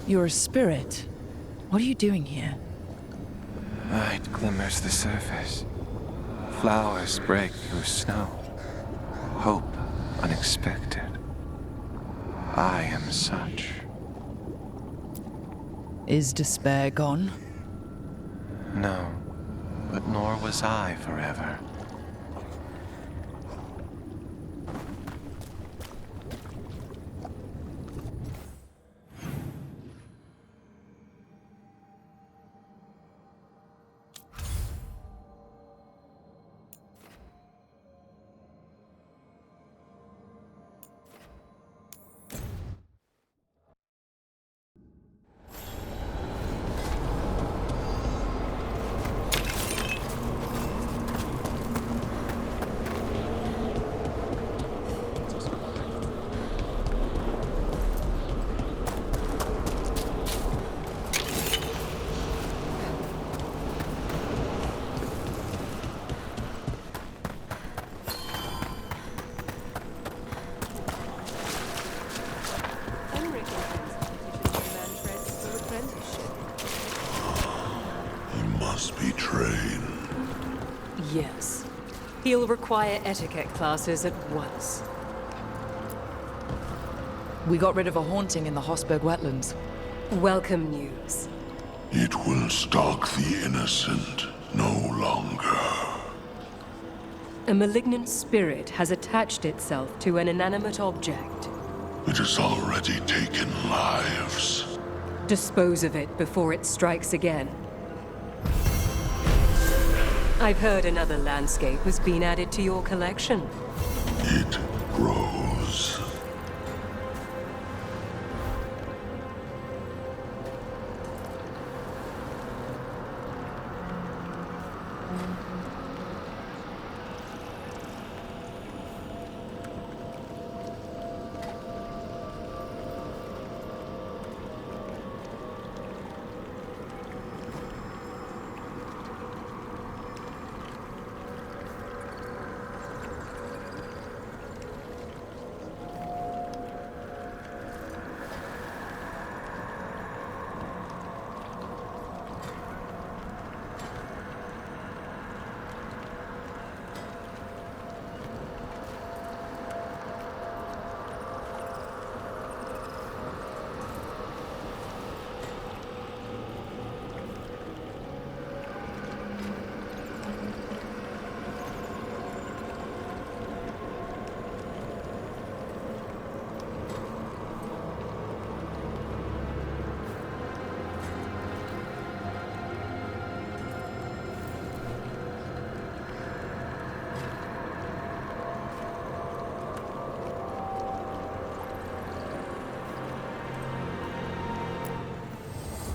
You're a spirit. What are you doing here? Light glimmers the surface. Flowers break through snow. Hope unexpected. I am such. Is despair gone? No, but nor was I forever. Be trained. Yes. He'll require etiquette classes at once. We got rid of a haunting in the Hossberg wetlands. Welcome news. It will stalk the innocent no longer. A malignant spirit has attached itself to an inanimate object. It has already taken lives. Dispose of it before it strikes again. I've heard another landscape has been added to your collection. It grows.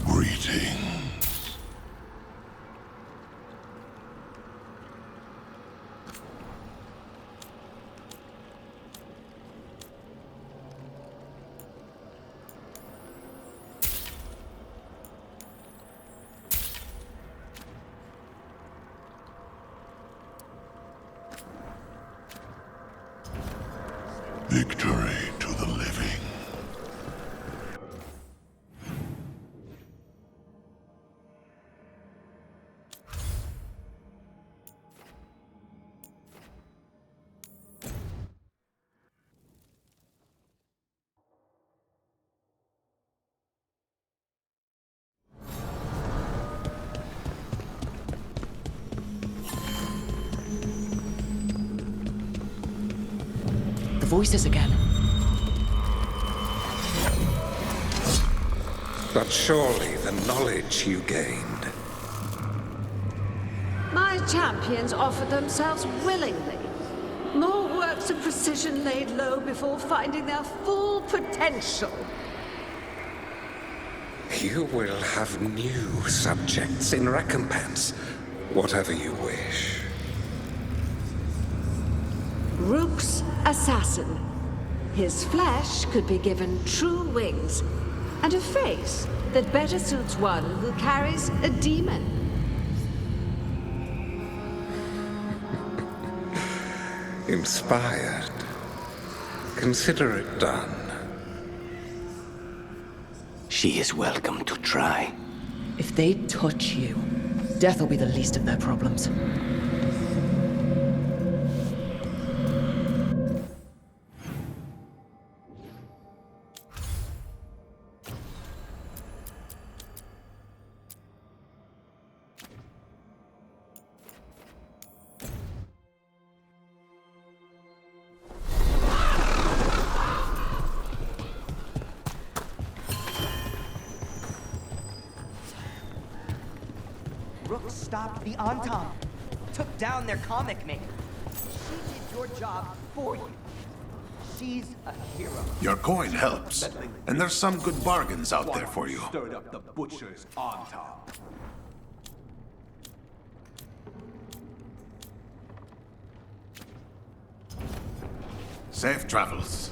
Greetings. Victory to the living. The voices again. But surely the knowledge you gained. My champions offered themselves willingly. More works of precision laid low before finding their full potential. You will have new subjects in recompense, whatever you wish. Rook's assassin. His flesh could be given true wings, and a face that better suits one who carries a demon. Inspired. Consider it done. She is welcome to try. If they touch you, death will be the least of their problems. Rook stopped the Antam, took down their comic maker. She did your job for you. She's a hero. Your coin helps, and there's some good bargains out there for you. Stirred up the butcher's Antam. Safe travels.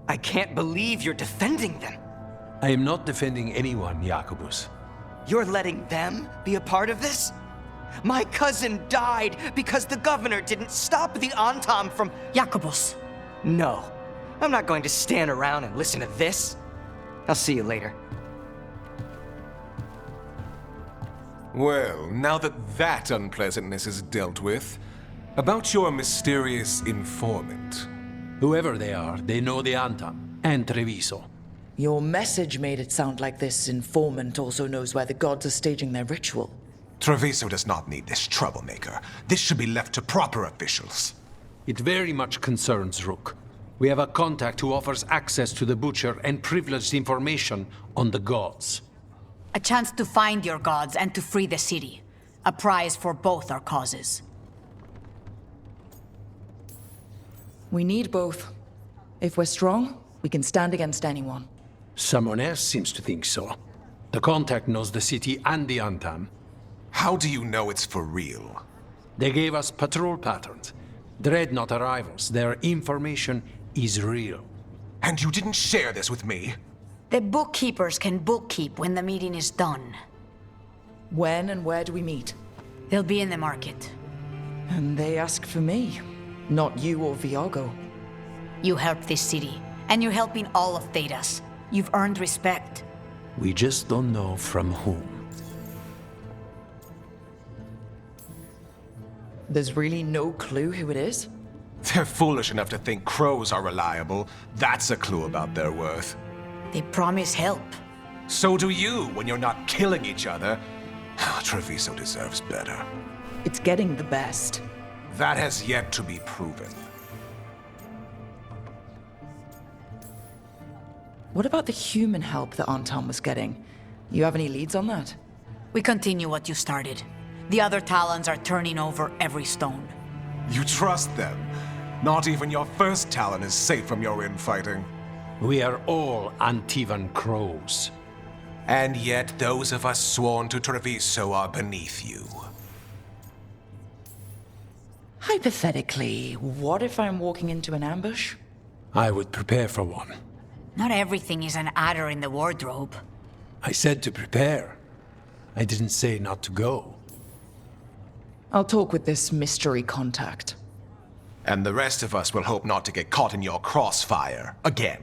I can't believe you're defending them. I am not defending anyone, Jacobus. You're letting them be a part of this? My cousin died because the governor didn't stop the Antam from... Jacobus. No. I'm not going to stand around and listen to this. I'll see you later. Well, now that unpleasantness is dealt with, about your mysterious informant. Whoever they are, they know the Antam and Treviso. Your message made it sound like this informant also knows where the gods are staging their ritual. Treviso does not need this troublemaker. This should be left to proper officials. It very much concerns Rook. We have a contact who offers access to the Butcher and privileged information on the gods. A chance to find your gods and to free the city. A prize for both our causes. We need both. If we're strong, we can stand against anyone. Someone else seems to think so. The contact knows the city and the Antam. How do you know it's for real? They gave us patrol patterns. Dreadnought arrivals. Their information is real. And you didn't share this with me? The bookkeepers can bookkeep when the meeting is done. When and where do we meet? They'll be in the market. And they ask for me, not you or Viago. You helped this city, and you're helping all of Thedas. You've earned respect. We just don't know from whom. There's really no clue who it is? They're foolish enough to think crows are reliable. That's a clue about their worth. They promise help. So do you when you're not killing each other. Treviso deserves better. It's getting the best. That has yet to be proven. What about the human help that Anton was getting? You have any leads on that? We continue what you started. The other Talons are turning over every stone. You trust them? Not even your first Talon is safe from your infighting. We are all Antivan crows. And yet those of us sworn to Treviso are beneath you. Hypothetically, what if I'm walking into an ambush? I would prepare for one. Not everything is an adder in the wardrobe. I said to prepare. I didn't say not to go. I'll talk with this mystery contact. And the rest of us will hope not to get caught in your crossfire again.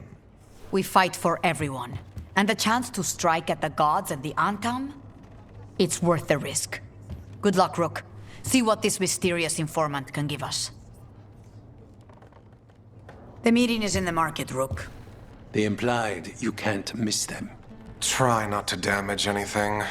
We fight for everyone. And the chance to strike at the gods and the Antam? It's worth the risk. Good luck, Rook. See what this mysterious informant can give us. The meeting is in the market, Rook. They implied you can't miss them. Try not to damage anything.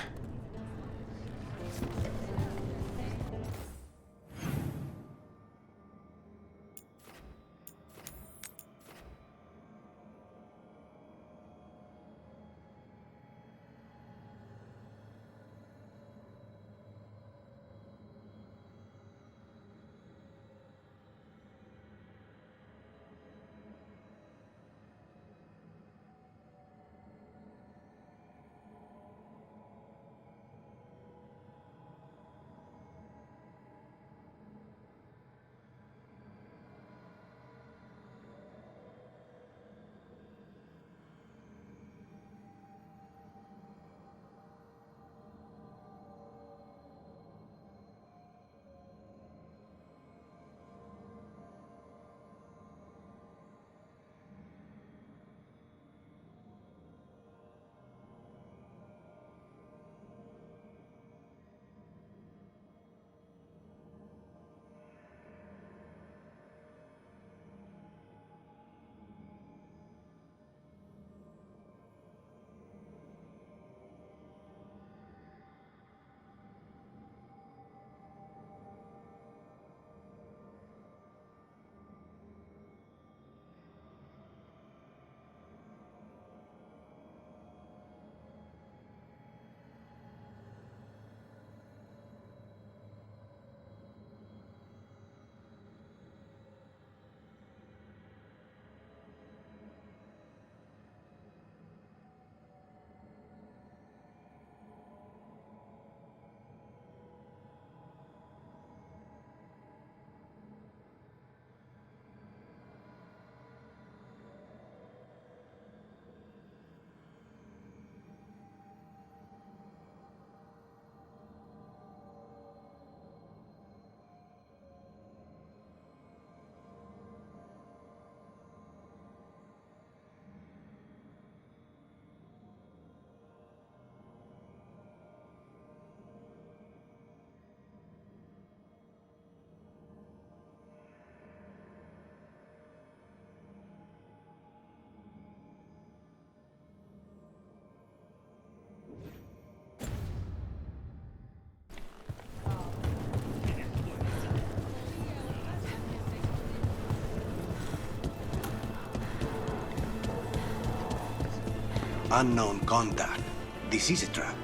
Unknown contact. This is a trap.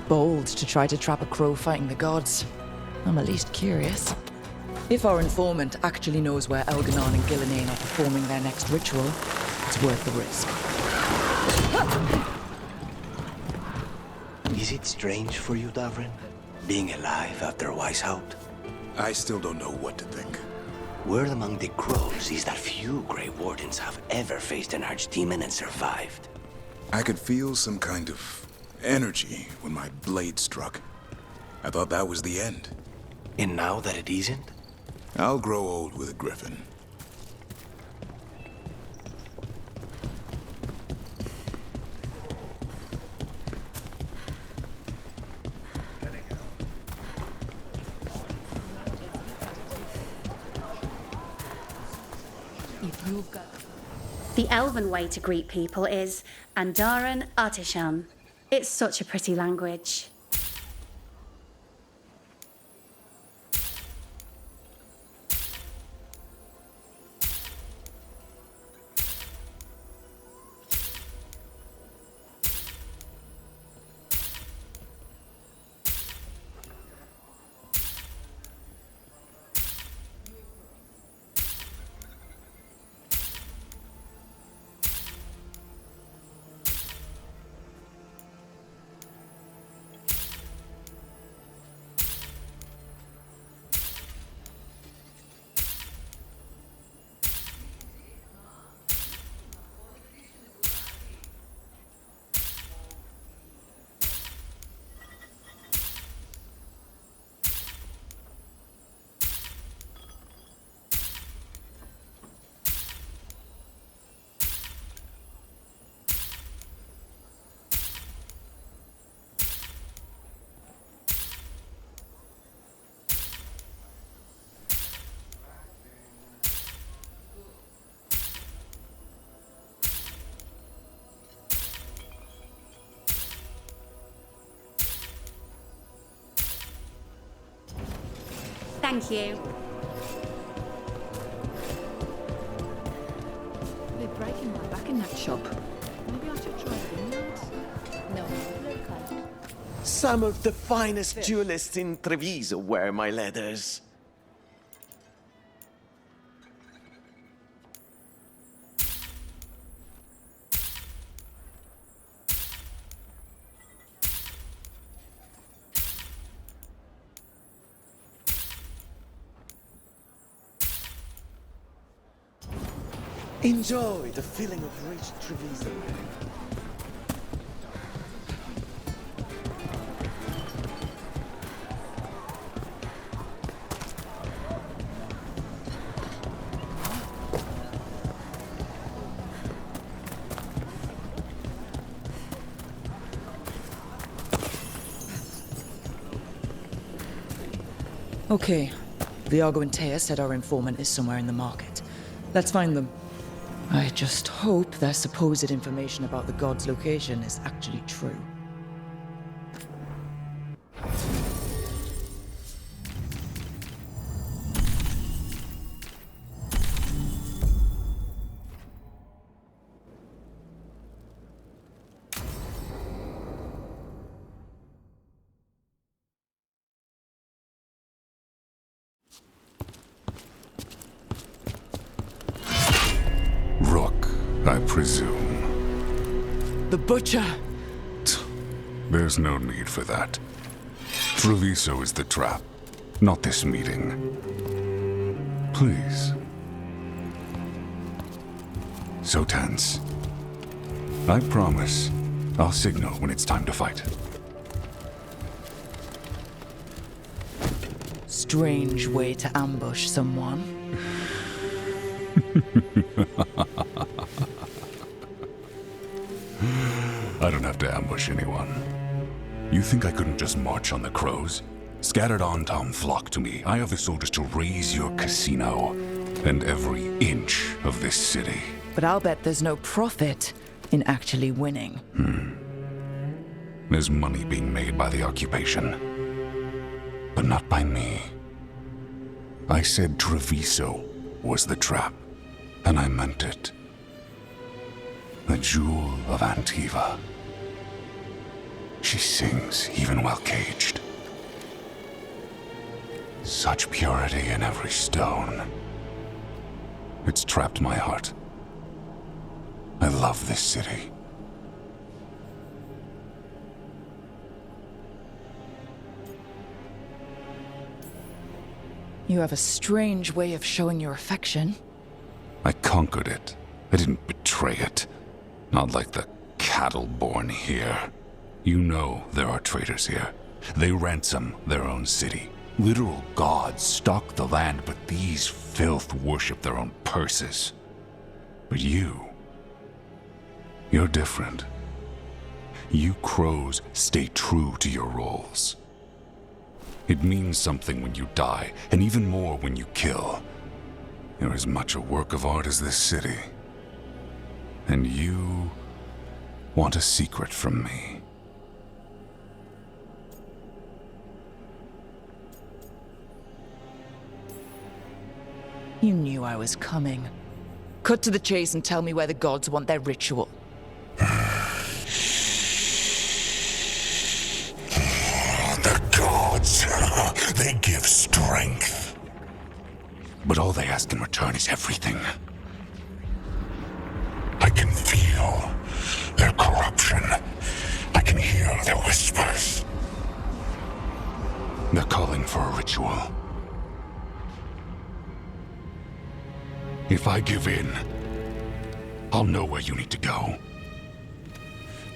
Bold to try to trap a crow fighting the gods. I'm at least curious. If our informant actually knows where Elganon and Gillenane are performing their next ritual, it's worth the risk. Is it strange for you, Davrin? Being alive after Weishaupt? I still don't know what to think. Word among the crows is that few Grey Wardens have ever faced an archdemon and survived. I could feel some kind of energy when my blade struck. I thought that was the end. And now that it isn't? I'll grow old with a griffin. The elven way to greet people is Andaran Artishan. It's such a pretty language. Thank you. They're breaking my back in that shop. Maybe I should try Veilguard? No, Veilguard. Some of the finest duelists in Treviso wear my leathers. Enjoy the feeling of rich Treviso. Okay. Viago and Taya said our informant is somewhere in the market. Let's find them. I just hope their supposed information about the god's location is actually true. Rook, I presume. The butcher! There's no need for that. Treviso is the trap, not this meeting. Please. So tense. I promise, I'll signal when it's time to fight. Strange way to ambush someone. I don't have to ambush anyone. You think I couldn't just march on the crows? Scattered on Tom flock to me. I have the soldiers to raise your casino and every inch of this city. But I'll bet there's no profit in actually winning. There's money being made by the occupation, but not by me. I said Treviso was the trap, and I meant it. The Jewel of Antiva. She sings even while caged. Such purity in every stone. It's trapped my heart. I love this city. You have a strange way of showing your affection. I conquered it. I didn't betray it. Not like the cattle born here. You know there are traitors here. They ransom their own city. Literal gods stalk the land, but these filth worship their own purses. But you're different. You crows stay true to your roles. It means something when you die, and even more when you kill. You're as much a work of art as this city. And you want a secret from me. You knew I was coming. Cut to the chase and tell me where the gods want their ritual. The gods, they give strength. But all they ask in return is everything. I can feel their corruption. I can hear their whispers. They're calling for a ritual. If I give in, I'll know where you need to go.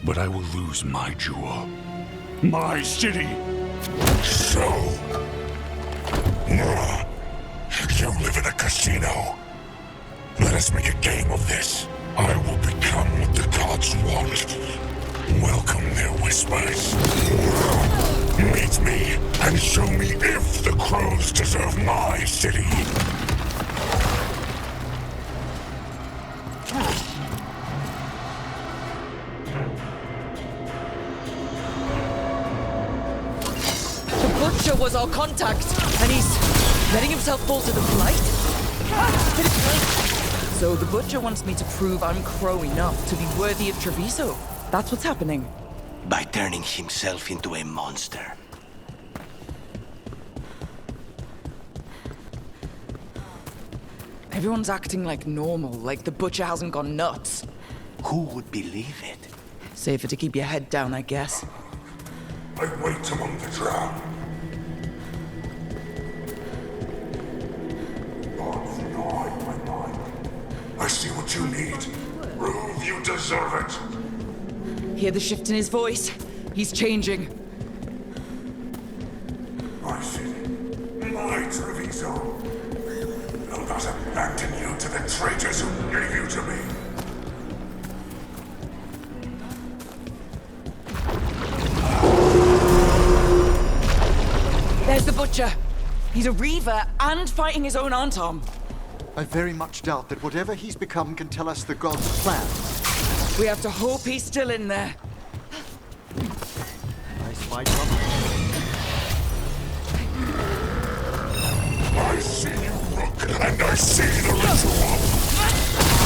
But I will lose my jewel. My city! So... you live in a casino. Let us make a game of this. I will become what the gods want. Welcome their whispers. Meet me and show me if the crows deserve my city. The Butcher was our contact, and he's letting himself fall to the blight? So the Butcher wants me to prove I'm crow enough to be worthy of Treviso. That's what's happening. By turning himself into a monster. Everyone's acting like normal, like the Butcher hasn't gone nuts. Who would believe it? Safer to keep your head down, I guess. I wait among the drowned. I see what you need. Prove you deserve it. Hear the shift in his voice? He's changing. My city, my Treviso. Will not abandon you to the traitors who gave you to me. There's the Butcher. He's a Reaver and fighting his own Antom. I very much doubt that whatever he's become can tell us the gods' plans. We have to hope he's still in there. Nice fight, Rob. I see you, Rook, and I see the ritual.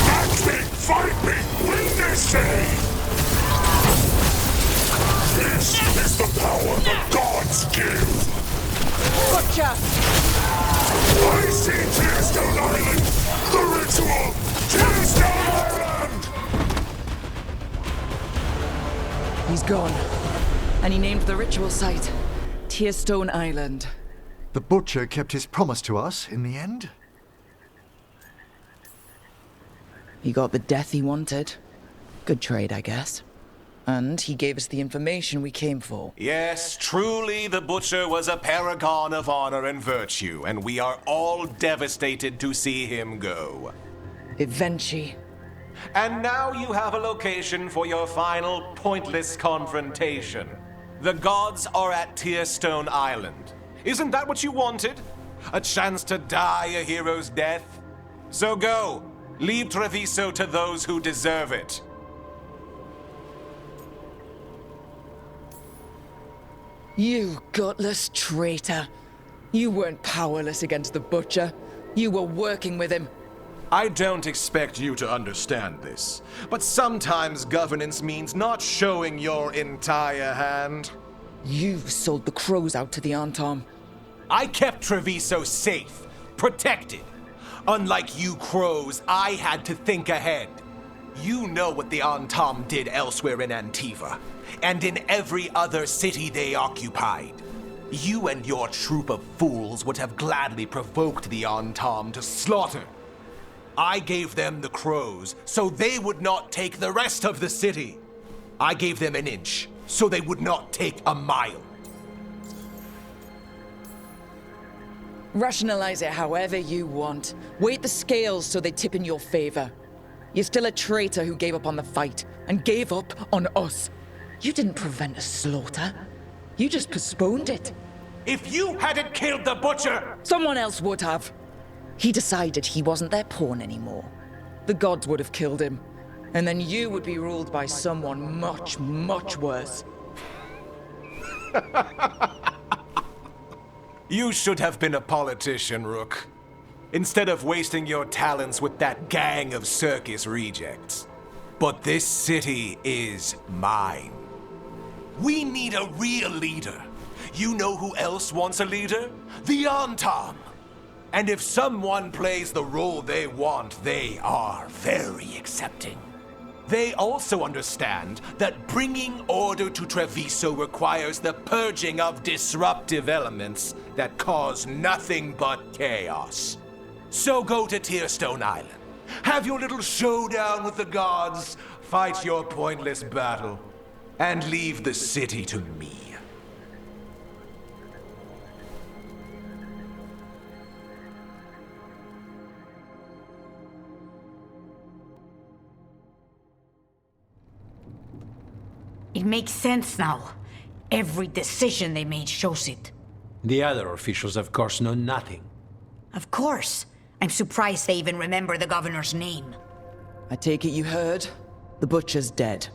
Match me, fight me, win this city! This is the power the gods give! Butcher! I see Tearstone Island! The ritual! Tearstone Island! He's gone. And he named the ritual site Tearstone Island. The Butcher kept his promise to us in the end? He got the death he wanted. Good trade, I guess. And he gave us the information we came for. Yes, truly the Butcher was a paragon of honor and virtue, and we are all devastated to see him go. Eventually. And now you have a location for your final pointless confrontation. The gods are at Tearstone Island. Isn't that what you wanted? A chance to die a hero's death? So go. Leave Treviso to those who deserve it. You gutless traitor. You weren't powerless against the Butcher. You were working with him. I don't expect you to understand this, but sometimes governance means not showing your entire hand. You sold the crows out to the Antom. I kept Treviso safe, protected. Unlike you crows, I had to think ahead. You know what the Antom did elsewhere in Antiva, and in every other city they occupied. You and your troop of fools would have gladly provoked the Antom to slaughter. I gave them the crows so they would not take the rest of the city. I gave them an inch so they would not take a mile. Rationalize it however you want. Weight the scales so they tip in your favor. You're still a traitor who gave up on the fight, and gave up on us. You didn't prevent a slaughter. You just postponed it. If you hadn't killed the butcher... Someone else would have. He decided he wasn't their pawn anymore. The gods would have killed him. And then you would be ruled by someone much, much worse. You should have been a politician, Rook. Instead of wasting your talents with that gang of circus rejects. But this city is mine. We need a real leader. You know who else wants a leader? The Antom. And if someone plays the role they want, they are very accepting. They also understand that bringing order to Treviso requires the purging of disruptive elements that cause nothing but chaos. So go to Tearstone Island. Have your little showdown with the gods, fight your pointless battle, and leave the city to me. It makes sense now. Every decision they made shows it. The other officials, of course, know nothing. Of course. I'm surprised they even remember the governor's name. I take it you heard? The butcher's dead.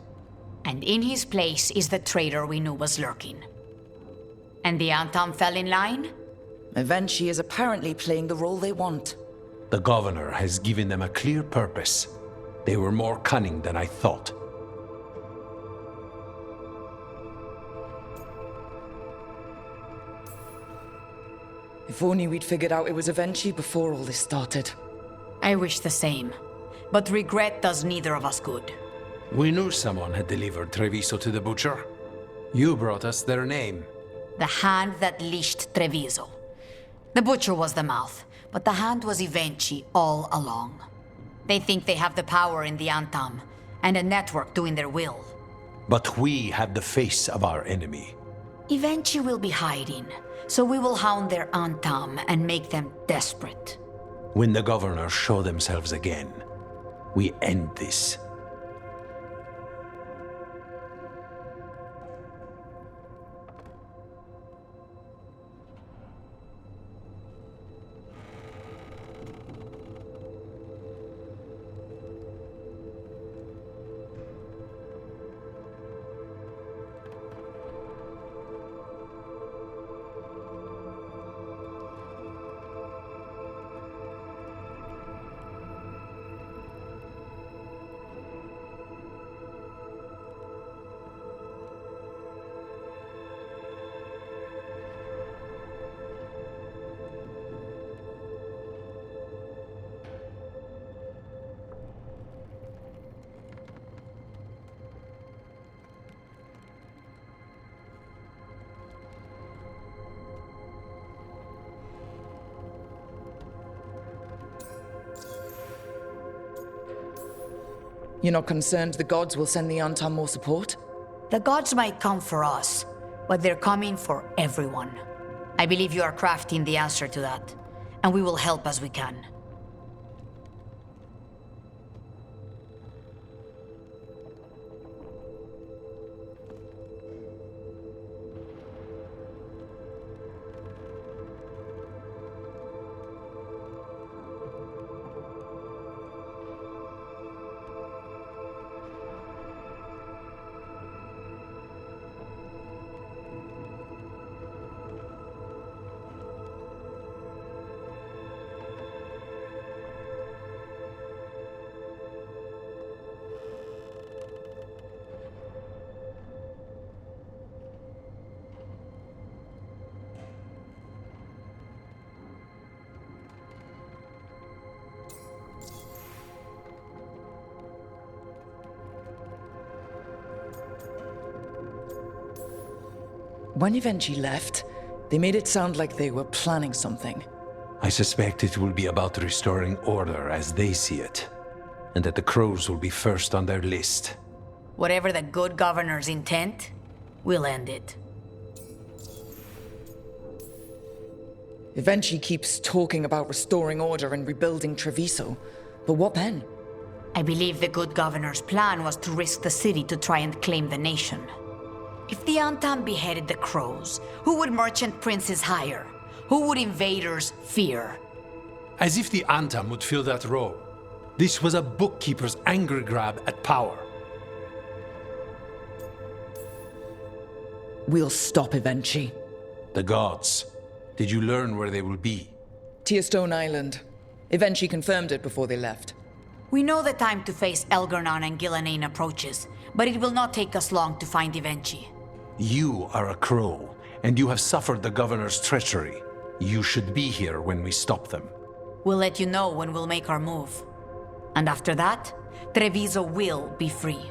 And in his place is the traitor we knew was lurking. And the Antom fell in line? Eventually is apparently playing the role they want. The governor has given them a clear purpose. They were more cunning than I thought. If only we'd figured out it was Avenchi before all this started. I wish the same. But regret does neither of us good. We knew someone had delivered Treviso to the butcher. You brought us their name. The hand that leashed Treviso. The butcher was the mouth, but the hand was Evenchi all along. They think they have the power in the Antom, and a network doing their will. But we have the face of our enemy. Evenchi will be hiding, so we will hound their Antom and make them desperate. When the governors show themselves again, we end this. You're not concerned the gods will send the Antom more support? The gods might come for us, but they're coming for everyone. I believe you are crafting the answer to that, and we will help as we can. When Evenchi left, they made it sound like they were planning something. I suspect it will be about restoring order as they see it, and that the crows will be first on their list. Whatever the good governor's intent, we'll end it. Evenchi keeps talking about restoring order and rebuilding Treviso. But what then? I believe the good governor's plan was to risk the city to try and claim the nation. If the Antam beheaded the crows, who would merchant princes hire? Who would invaders fear? As if the Antam would fill that role. This was a bookkeeper's angry grab at power. We'll stop Evenchi. The gods. Did you learn where they will be? Tearstone Island. Evenchi confirmed it before they left. We know the time to face Elgar'nan and Gillenane approaches, but it will not take us long to find Evenchi. You are a crow, and you have suffered the governor's treachery. You should be here when we stop them. We'll let you know when we'll make our move. And after that, Treviso will be free.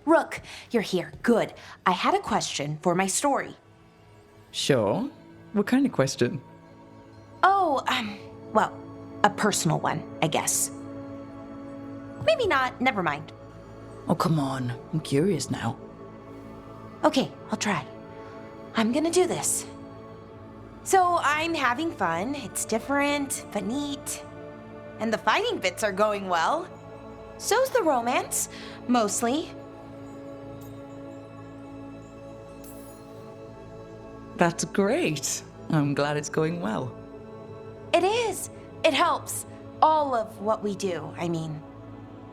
Rook, you're here. Good. I had a question for my story. Sure. What kind of question? Oh, well, a personal one, I guess. Maybe not. Never mind. Oh, come on. I'm curious now. Okay, I'll try. I'm gonna do this. So I'm having fun. It's different, but neat. And the fighting bits are going well. So's the romance, mostly. That's great. I'm glad it's going well. It is. It helps. All of what we do, I mean.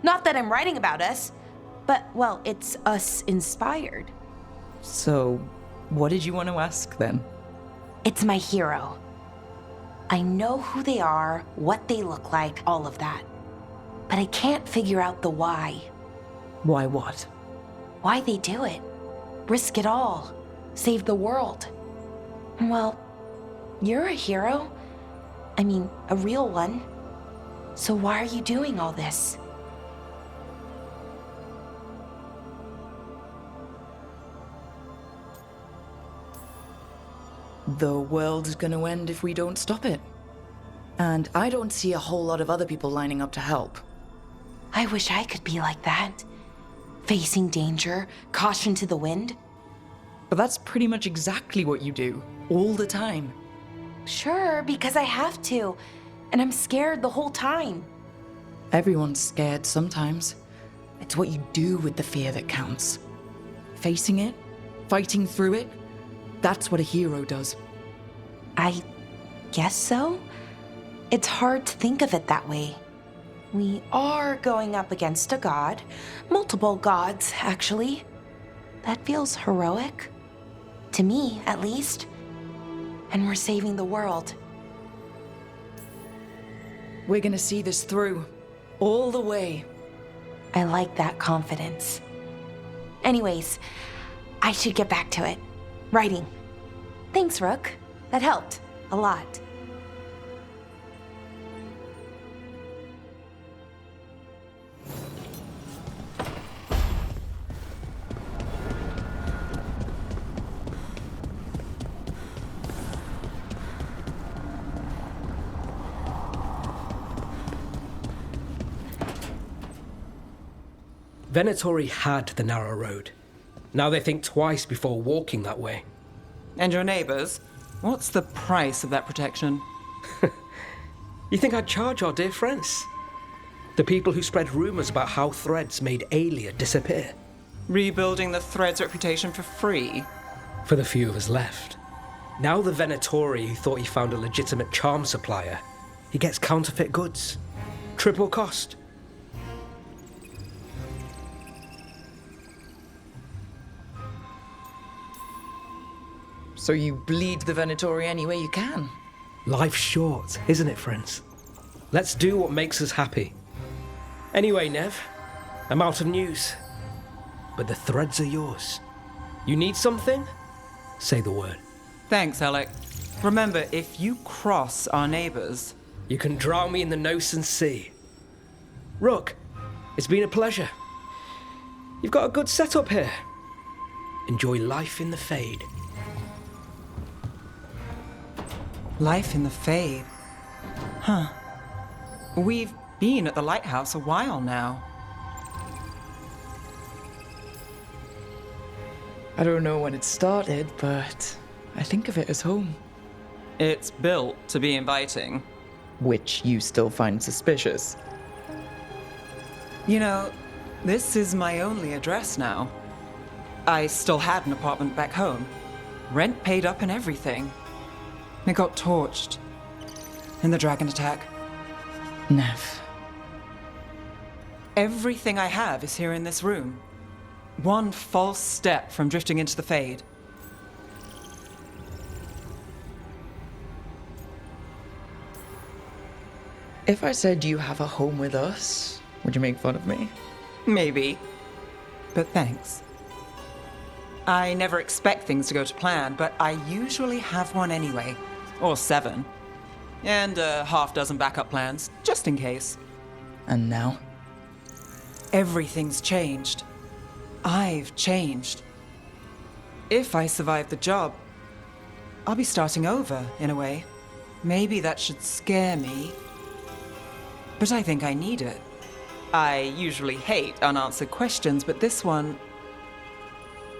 Not that I'm writing about us, but, well, it's us inspired. So, what did you want to ask then? It's my hero. I know who they are, what they look like, all of that. But I can't figure out the why. Why what? Why they do it. Risk it all. Save the world. Well, you're a hero. I mean, a real one. So why are you doing all this? The world's gonna end if we don't stop it. And I don't see a whole lot of other people lining up to help. I wish I could be like that. Facing danger, caution to the wind. But that's pretty much exactly what you do, all the time. Sure, because I have to. And I'm scared the whole time. Everyone's scared sometimes. It's what you do with the fear that counts. Facing it, fighting through it, that's what a hero does. I guess so. It's hard to think of it that way. We are going up against a god. Multiple gods, actually. That feels heroic. To me, at least. And we're saving the world. We're gonna see this through. All the way. I like that confidence. Anyways, I should get back to it. Writing. Thanks, Rook. That helped. A lot. Venatori had the narrow road. Now they think twice before walking that way. And your neighbors? What's the price of that protection? You think I'd charge our dear friends? The people who spread rumors about how Threads made Aelia disappear. Rebuilding the Thread's reputation for free? For the few of us left. Now the Venatori who thought he found a legitimate charm supplier, he gets counterfeit goods. Triple cost. So you bleed the Venatori any way you can. Life's short, isn't it, friends? Let's do what makes us happy. Anyway, Nev, I'm out of news. But the threads are yours. You need something? Say the word. Thanks, Alec. Remember, if you cross our neighbors... You can drown me in the Nosen Sea. Rook, it's been a pleasure. You've got a good setup here. Enjoy life in the Fade. Life in the Fade? Huh. We've been at the lighthouse a while now. I don't know when it started, but I think of it as home. It's built to be inviting. Which you still find suspicious. You know, this is my only address now. I still had an apartment back home. Rent paid up and everything. It got torched. In the dragon attack. Nev. Everything I have is here in this room. One false step from drifting into the Fade. If I said you have a home with us, would you make fun of me? Maybe. But thanks. I never expect things to go to plan, but I usually have one anyway. Or 7. And a half-dozen backup plans, just in case. And now? Everything's changed. I've changed. If I survive the job, I'll be starting over, in a way. Maybe that should scare me, but I think I need it. I usually hate unanswered questions, but this one,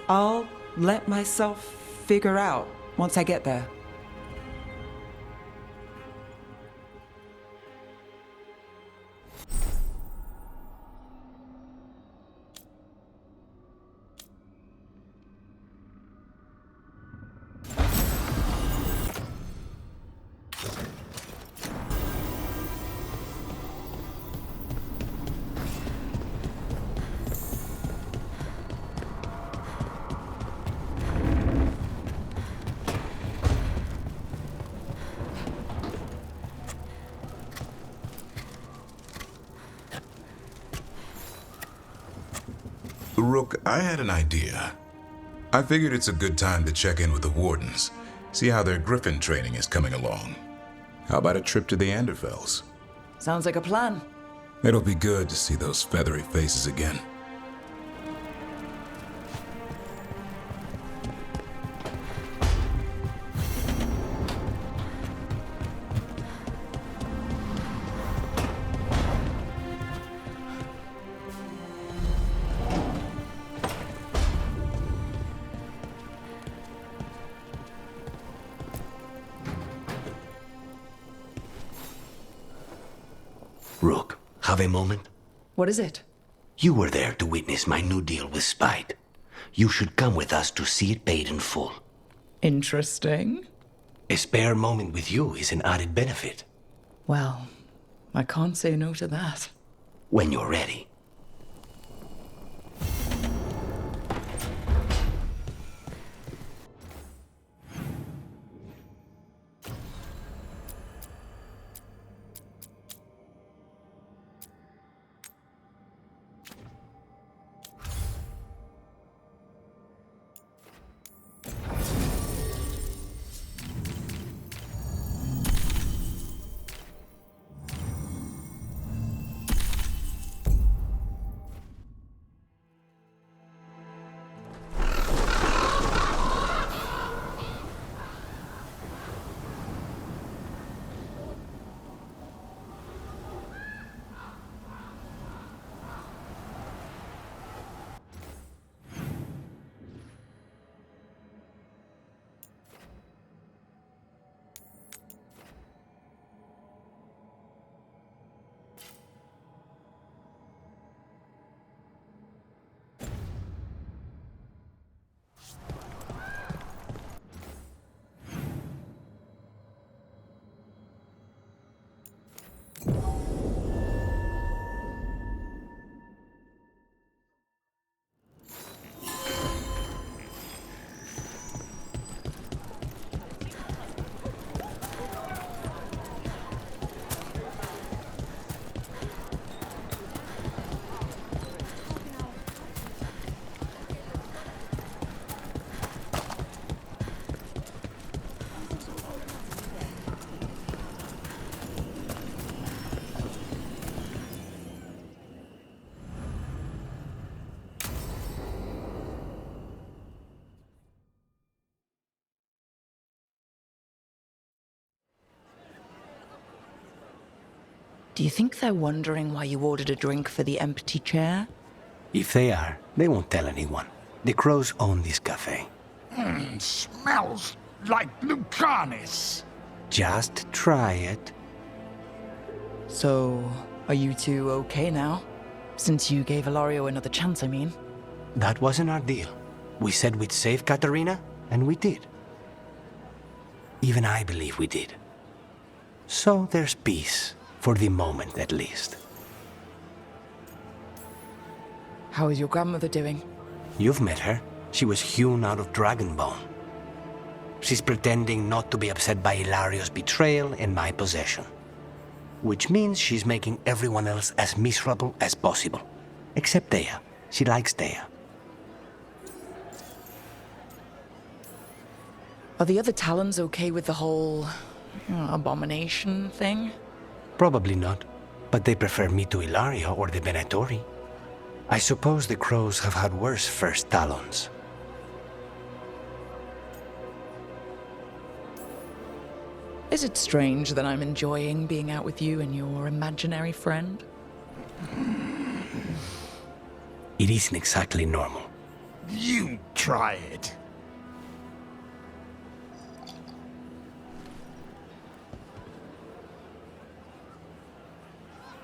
I'll let myself figure out once I get there. Rook, I had an idea. I figured it's a good time to check in with the Wardens, see how their Griffin training is coming along. How about a trip to the Anderfells? Sounds like a plan. It'll be good to see those feathery faces again. Rook, have a moment? What is it? You were there to witness my new deal with Spite. You should come with us to see it paid in full. Interesting. A spare moment with you is an added benefit. Well, I can't say no to that. When you're ready. Do you think they're wondering why you ordered a drink for the empty chair? If they are, they won't tell anyone. The crows own this cafe. Smells like Lucanis. Just try it. So, are you two okay now? Since you gave Ilario another chance, I mean. That wasn't our deal. We said we'd save Katarina, and we did. Even I believe we did. So there's peace, for the moment at least. How is your grandmother doing? You've met her. She was hewn out of Dragonbone. She's pretending not to be upset by Ilario's betrayal and my possession. Which means she's making everyone else as miserable as possible. Except Dea. She likes Dea. Are the other Talons okay with the whole abomination thing? Probably not. But they prefer me to Ilario or the Venatori. I suppose the crows have had worse first talons. Is it strange that I'm enjoying being out with you and your imaginary friend? It isn't exactly normal. You try it.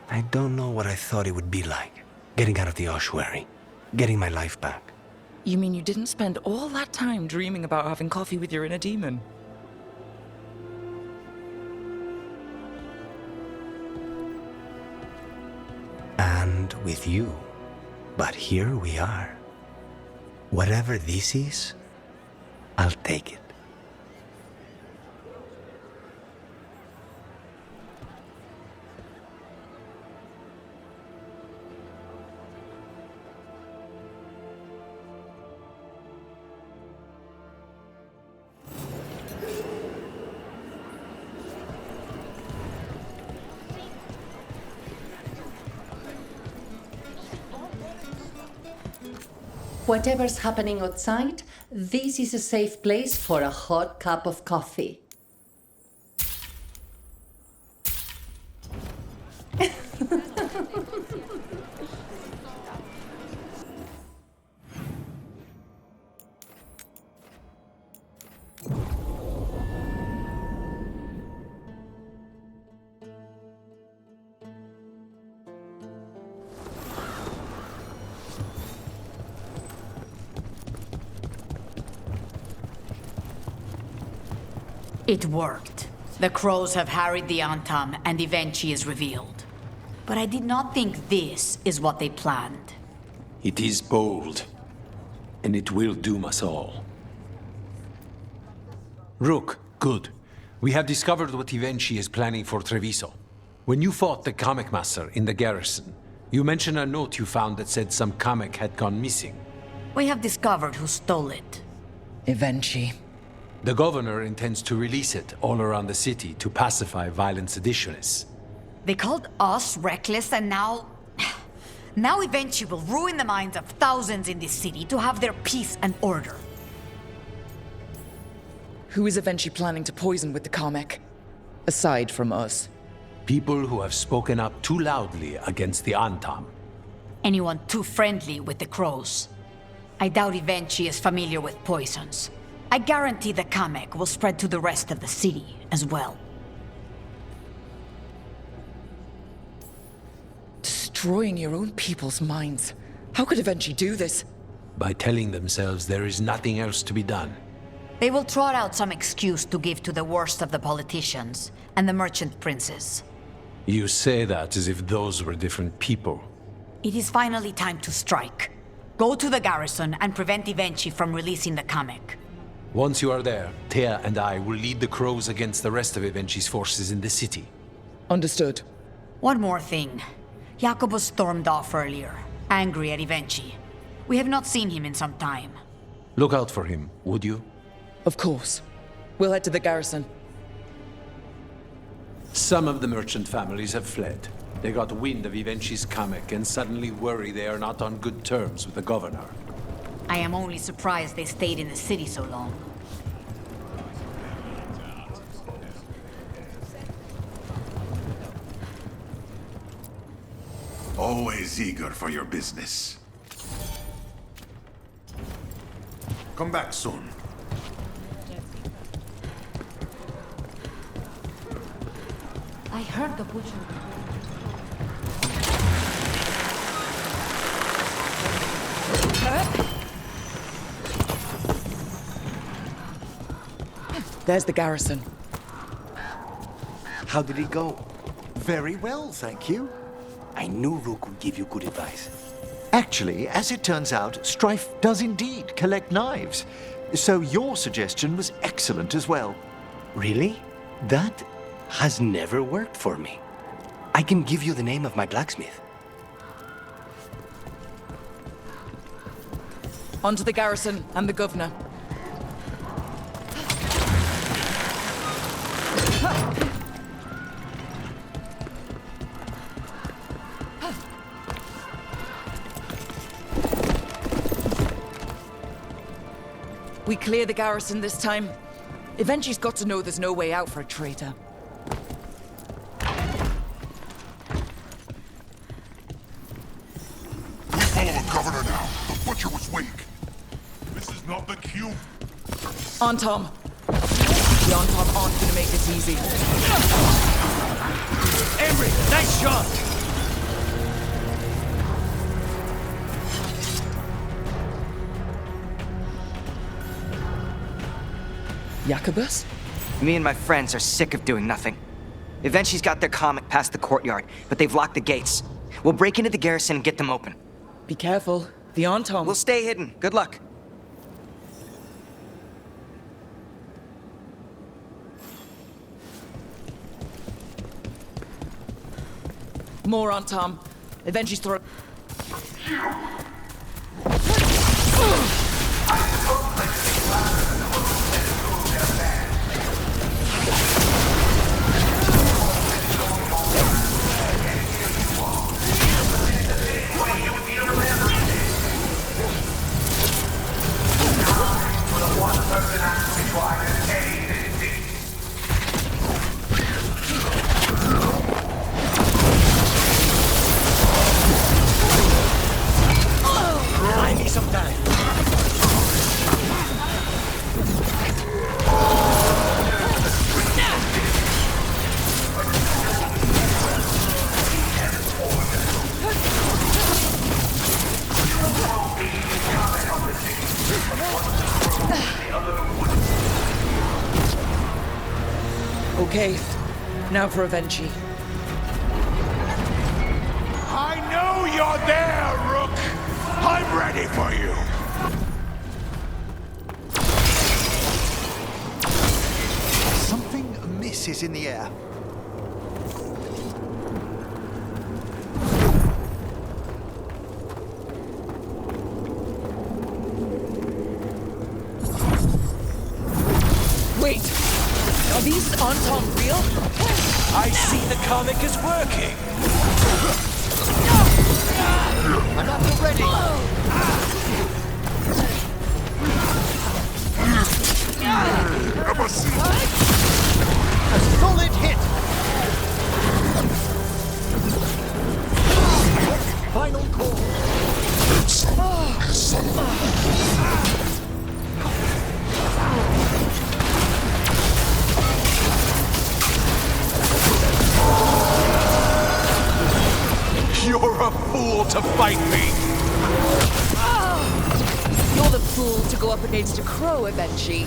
I don't know what I thought it would be like, getting out of the ossuary, getting my life back. You mean you didn't spend all that time dreaming about having coffee with your inner demon? And with you. But here we are. Whatever this is, I'll take it. Whatever's happening outside, this is a safe place for a hot cup of coffee. It worked. The crows have harried the Antam, and Evenchi is revealed. But I did not think this is what they planned. It is bold, and it will doom us all. Rook, good. We have discovered what Evenchi is planning for Treviso. When you fought the Kamek Master in the garrison, you mentioned a note you found that said some Kamek had gone missing. We have discovered who stole it. Evenchi. The governor intends to release it all around the city to pacify violent seditionists. They called us reckless, and now... Now Evenchi will ruin the minds of thousands in this city to have their peace and order. Who is Evenchi planning to poison with the Kamek? Aside from us. People who have spoken up too loudly against the Antam. Anyone too friendly with the crows. I doubt Evenchi is familiar with poisons. I guarantee the Kamek will spread to the rest of the city as well. Destroying your own people's minds. How could Evenchi do this? By telling themselves there is nothing else to be done. They will trot out some excuse to give to the worst of the politicians and the merchant princes. You say that as if those were different people. It is finally time to strike. Go to the garrison and prevent Evenchi from releasing the Kamek. Once you are there, Thea and I will lead the crows against the rest of Evenchi's forces in the city. Understood. One more thing. Jacobus stormed off earlier, angry at Evenchi. We have not seen him in some time. Look out for him, would you? Of course. We'll head to the garrison. Some of the merchant families have fled. They got wind of Evenchi's Kamek and suddenly worry they are not on good terms with the governor. I am only surprised they stayed in the city so long. Always eager for your business. Come back soon. I heard the butcher. There's the garrison. How did it go? Very well, thank you. I knew Rook would give you good advice. Actually, as it turns out, Strife does indeed collect knives. So your suggestion was excellent as well. Really? That has never worked for me. I can give you the name of my blacksmith. On to the garrison and the governor. We clear the garrison this time. Eventually's got to know there's no way out for a traitor. We follow the governor now. The butcher was weak. This is not the cube. On Tom. The on Tom aren't gonna make this easy. Emery, nice shot! Jacobus? Me and my friends are sick of doing nothing. Eventually's got their comic past the courtyard, but they've locked the gates. We'll break into the garrison and get them open. Be careful. The Antom. We'll stay hidden. Good luck. More on Tom. Eventually's throw. Buy me some time. Okay, now for Avenchi. I know you're there, Rook! I'm ready for you! Something amiss is in the air. Wait! Are these Antom real? I see the comic is working. I'm not ready. A solid hit. Final call. You're a fool to fight me! You're the fool to go up against a crow, Avenchi.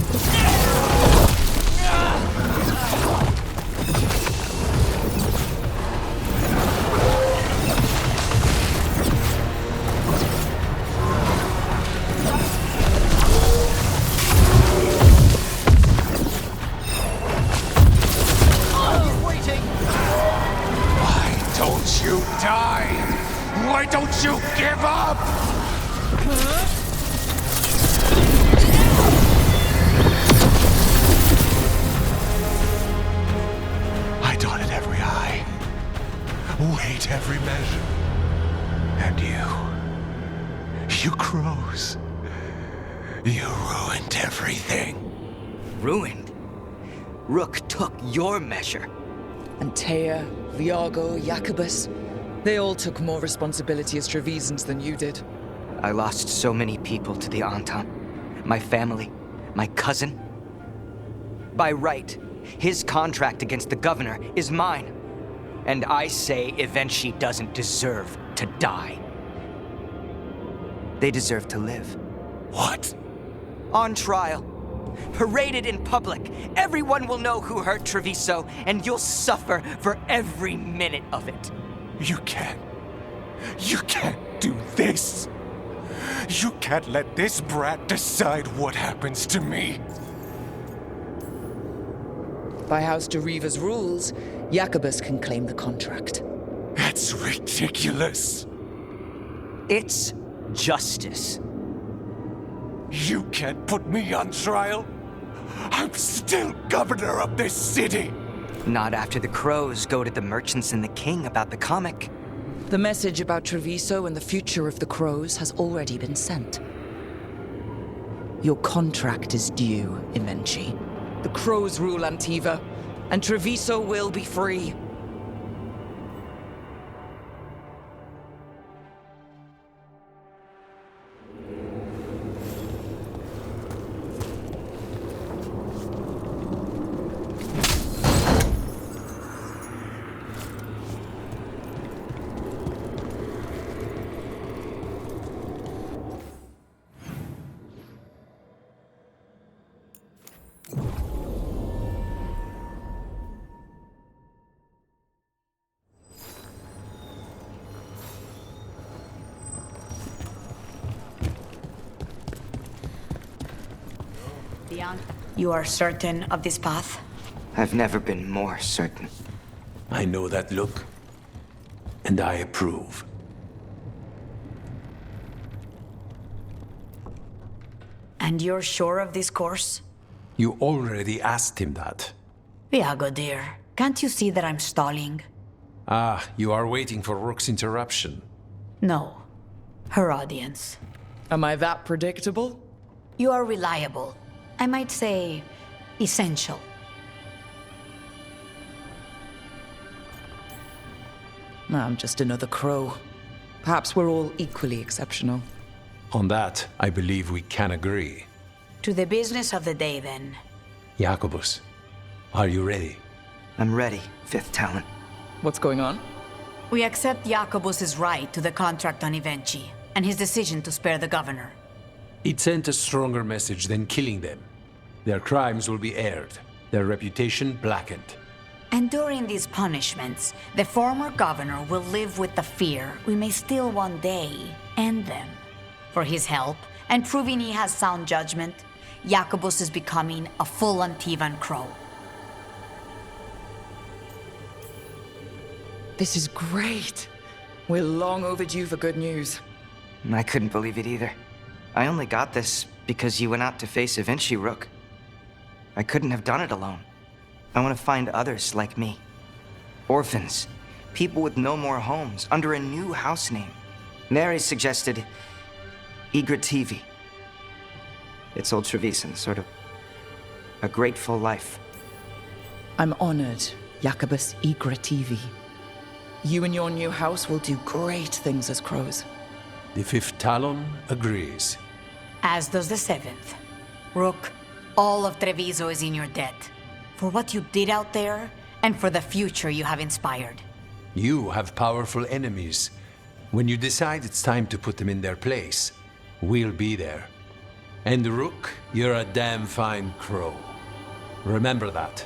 Why don't you die? Why don't you give up? I dotted every I, weighed every measure. And you crows, you ruined everything. Ruined? Rook took your measure. Antea, Viago, Jacobus. They all took more responsibility as Trevisans than you did. I lost so many people to the Anton. My family, my cousin. By right, his contract against the governor is mine. And I say Evenchi doesn't deserve to die. They deserve to live. What? On trial. Paraded in public. Everyone will know who hurt Treviso, and you'll suffer for every minute of it. You can't do this. You can't let this brat decide what happens to me. By House de Riva's rules, Jacobus can claim the contract. That's ridiculous. It's justice. You can't put me on trial. I'm still governor of this city. Not after the crows go to the merchants and the king about the comic. The message about Treviso and the future of the crows has already been sent. Your contract is due, Ivenchi. The crows rule Antiva, and Treviso will be free. You are certain of this path? I've never been more certain. I know that look, and I approve. And you're sure of this course? You already asked him that. Viago, dear, can't you see that I'm stalling? Ah, you are waiting for Rook's interruption. No. Her audience. Am I that predictable? You are reliable. I might say, essential. I'm just another crow. Perhaps we're all equally exceptional. On that, I believe we can agree. To the business of the day, then. Jacobus, are you ready? I'm ready, Fifth Talon. What's going on? We accept Jacobus's right to the contract on Ivenchi, and his decision to spare the governor. It sent a stronger message than killing them. Their crimes will be aired, their reputation blackened. And during these punishments, the former governor will live with the fear we may still one day end them. For his help, and proving he has sound judgment, Jacobus is becoming a full Antivan crow. This is great. We're long overdue for good news. I couldn't believe it either. I only got this because you went out to face Ivenchi, Rook. I couldn't have done it alone. I want to find others like me. Orphans. People with no more homes, under a new house name. Neri suggested Igrativi. It's old Trevisan, sort of a grateful life. I'm honored, Jacobus Igrativi. You and your new house will do great things as crows. The Fifth Talon agrees. As does the Seventh. Rook, all of Treviso is in your debt. For what you did out there, and for the future you have inspired. You have powerful enemies. When you decide it's time to put them in their place, we'll be there. And Rook, you're a damn fine crow. Remember that.